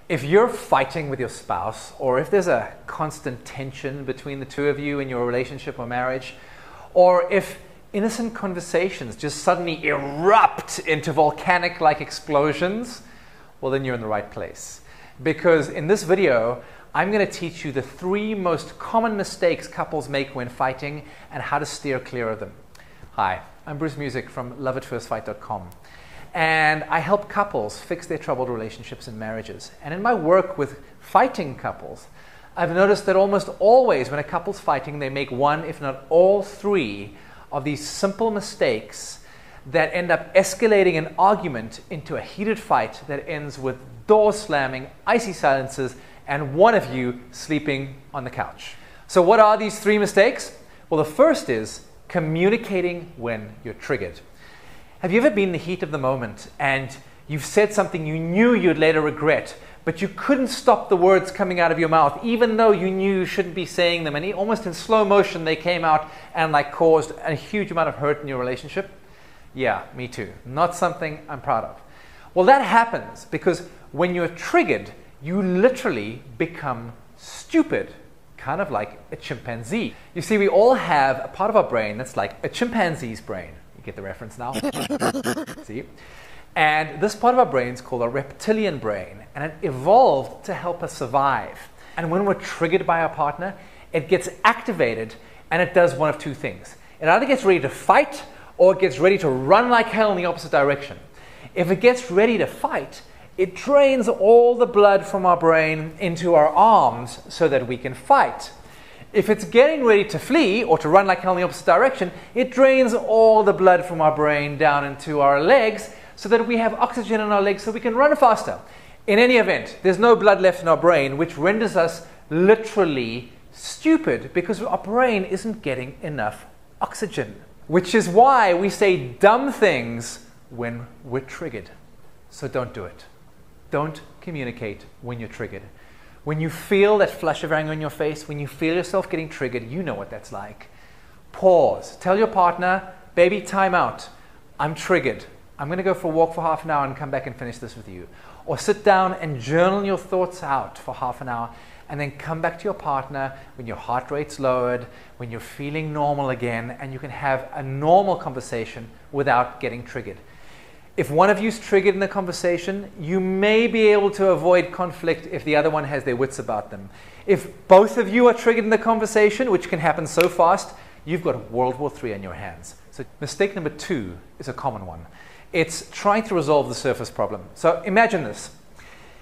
If you're fighting with your spouse, or if there's a constant tension between the two of you in your relationship or marriage, or if innocent conversations just suddenly erupt into volcanic-like explosions, well, then you're in the right place. Because in this video, I'm going to teach you the 3 most common mistakes couples make when fighting and how to steer clear of them. Hi, I'm Bruce Music from Trongsach.com. And I help couples fix their troubled relationships and marriages. And in my work with fighting couples, I've noticed that almost always when a couple's fighting, they make one, if not all 3, of these simple mistakes that end up escalating an argument into a heated fight that ends with doors slamming, icy silences, and one of you sleeping on the couch. So what are these 3 mistakes? Well, the first is communicating when you're triggered. Have you ever been in the heat of the moment and you've said something you knew you'd later regret, but you couldn't stop the words coming out of your mouth, even though you knew you shouldn't be saying them, and almost in slow motion they came out and caused a huge amount of hurt in your relationship? Yeah, me too. Not something I'm proud of. Well, that happens because when you're triggered, you literally become stupid, kind of like a chimpanzee. You see, we all have a part of our brain that's like a chimpanzee's brain. You get the reference now? See? And this part of our brain is called a reptilian brain, and it evolved to help us survive. And when we're triggered by our partner, it gets activated, and it does one of 2 things. It either gets ready to fight, or it gets ready to run like hell in the opposite direction. If it gets ready to fight, it drains all the blood from our brain into our arms so that we can fight. If it's getting ready to flee or to run like hell in the opposite direction, it drains all the blood from our brain down into our legs so that we have oxygen in our legs so we can run faster. In any event, there's no blood left in our brain, which renders us literally stupid because our brain isn't getting enough oxygen. Which is why we say dumb things when we're triggered. So don't do it. Don't communicate when you're triggered. When you feel that flush of anger in your face, when you feel yourself getting triggered, you know what that's like. Pause. Tell your partner, baby, time out. I'm triggered. I'm going to go for a walk for half an hour and come back and finish this with you. Or sit down and journal your thoughts out for half an hour and then come back to your partner when your heart rate's lowered, when you're feeling normal again, and you can have a normal conversation without getting triggered. If one of you is triggered in the conversation, you may be able to avoid conflict if the other one has their wits about them. If both of you are triggered in the conversation, which can happen so fast, you've got World War III on your hands. So mistake number 2 is a common one. It's trying to resolve the surface problem. So imagine this.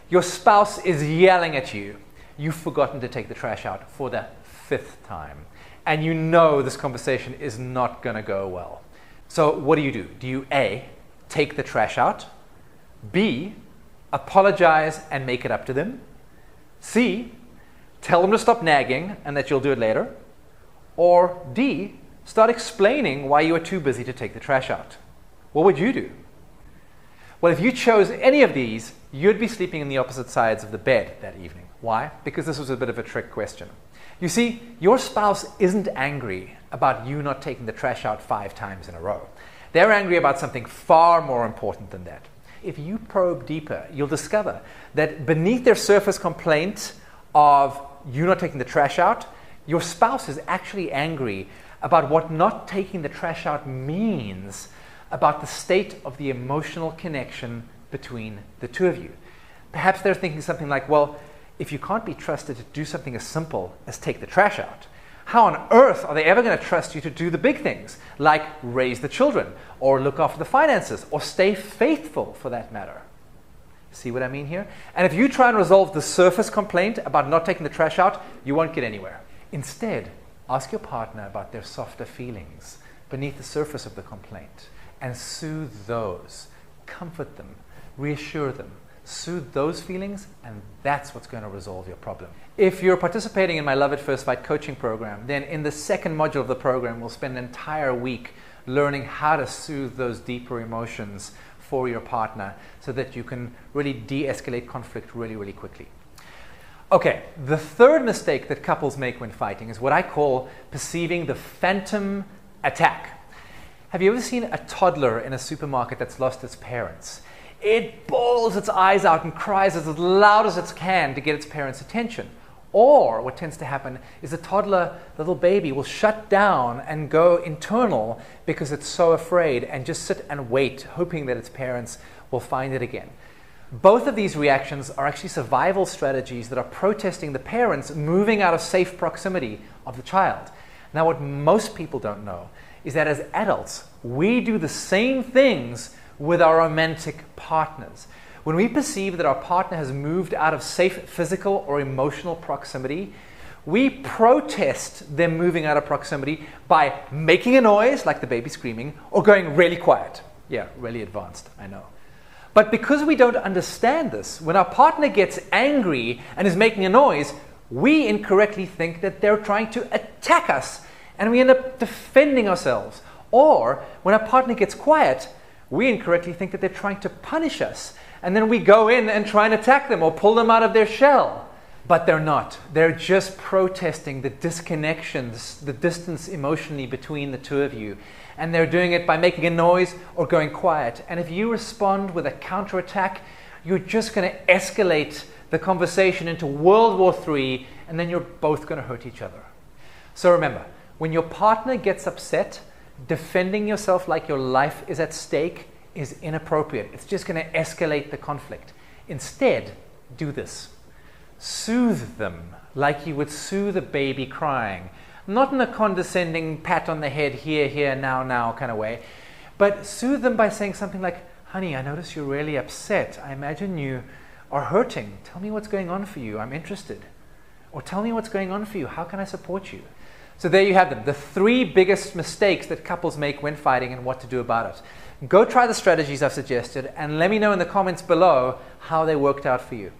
Your spouse is yelling at you. You've forgotten to take the trash out for the 5th time. And you know this conversation is not going to go well. So what do? Do you A, take the trash out, B, apologize and make it up to them, C, tell them to stop nagging and that you'll do it later, or D, start explaining why you are too busy to take the trash out? What would you do? Well, if you chose any of these, you'd be sleeping in the opposite sides of the bed that evening. Why? Because this was a bit of a trick question. You see, your spouse isn't angry about you not taking the trash out 5 times in a row. They're angry about something far more important than that. If you probe deeper, you'll discover that beneath their surface complaint of you not taking the trash out, your spouse is actually angry about what not taking the trash out means about the state of the emotional connection between the 2 of you. Perhaps they're thinking something like, well, if you can't be trusted to do something as simple as take the trash out, how on earth are they ever going to trust you to do the big things, like raise the children, or look after the finances, or stay faithful for that matter? See what I mean here? And if you try and resolve the surface complaint about not taking the trash out, you won't get anywhere. Instead, ask your partner about their softer feelings beneath the surface of the complaint and soothe those, comfort them, reassure them. Soothe those feelings, and that's what's going to resolve your problem. If you're participating in my Love at First Fight coaching program, then in the 2nd module of the program, we'll spend an entire week learning how to soothe those deeper emotions for your partner so that you can really de-escalate conflict really, really quickly. Okay, the 3rd mistake that couples make when fighting is what I call perceiving the phantom attack. Have you ever seen a toddler in a supermarket that's lost its parents? it bawls its eyes out and cries as loud as it can to get its parents' attention. Or what tends to happen is the toddler, the little baby, will shut down and go internal because it's so afraid and just sit and wait, hoping that its parents will find it again. Both of these reactions are actually survival strategies that are protesting the parents moving out of safe proximity of the child. Now, what most people don't know is that as adults, we do the same things with our romantic partners. When we perceive that our partner has moved out of safe physical or emotional proximity, we protest them moving out of proximity by making a noise, like the baby screaming, or going really quiet. Yeah, really advanced, I know. But because we don't understand this, when our partner gets angry and is making a noise, we incorrectly think that they're trying to attack us, and we end up defending ourselves. Or when our partner gets quiet, we incorrectly think that they're trying to punish us, and then we go in and try and attack them or pull them out of their shell. But they're not. They're just protesting the disconnections, the distance emotionally between the two of you. And they're doing it by making a noise or going quiet. And if you respond with a counterattack, you're just going to escalate the conversation into World War III, and then you're both going to hurt each other. So remember, when your partner gets upset, defending yourself like your life is at stake is inappropriate. It's just going to escalate the conflict. Instead, do this. Soothe them like you would soothe a baby crying. Not in a condescending pat on the head, here, here, now, now kind of way, but soothe them by saying something like, honey, I notice you're really upset. I imagine you are hurting. Tell me what's going on for you. I'm interested. Or tell me what's going on for you. How can I support you? So there you have them, the 3 biggest mistakes that couples make when fighting and what to do about it. Go try the strategies I've suggested and let me know in the comments below how they worked out for you.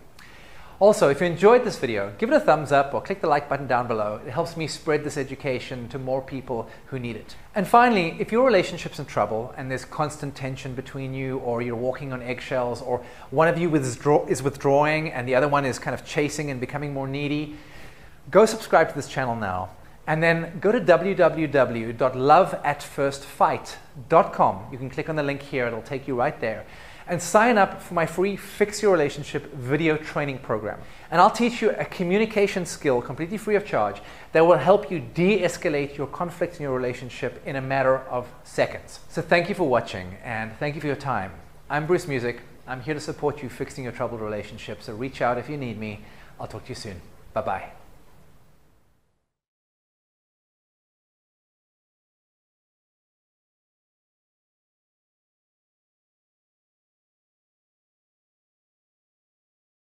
Also, if you enjoyed this video, give it a thumbs up or click the like button down below. It helps me spread this education to more people who need it. And finally, if your relationship's in trouble and there's constant tension between you, or you're walking on eggshells, or one of you is withdrawing and the other one is kind of chasing and becoming more needy, go subscribe to this channel now. And then go to www.loveatfirstfight.com. You can click on the link here, it'll take you right there. And sign up for my free Fix Your Relationship video training program. And I'll teach you a communication skill completely free of charge that will help you de-escalate your conflict in your relationship in a matter of seconds. So thank you for watching and thank you for your time. I'm Bruce Music. I'm here to support you fixing your troubled relationship. So reach out if you need me. I'll talk to you soon. Bye-bye.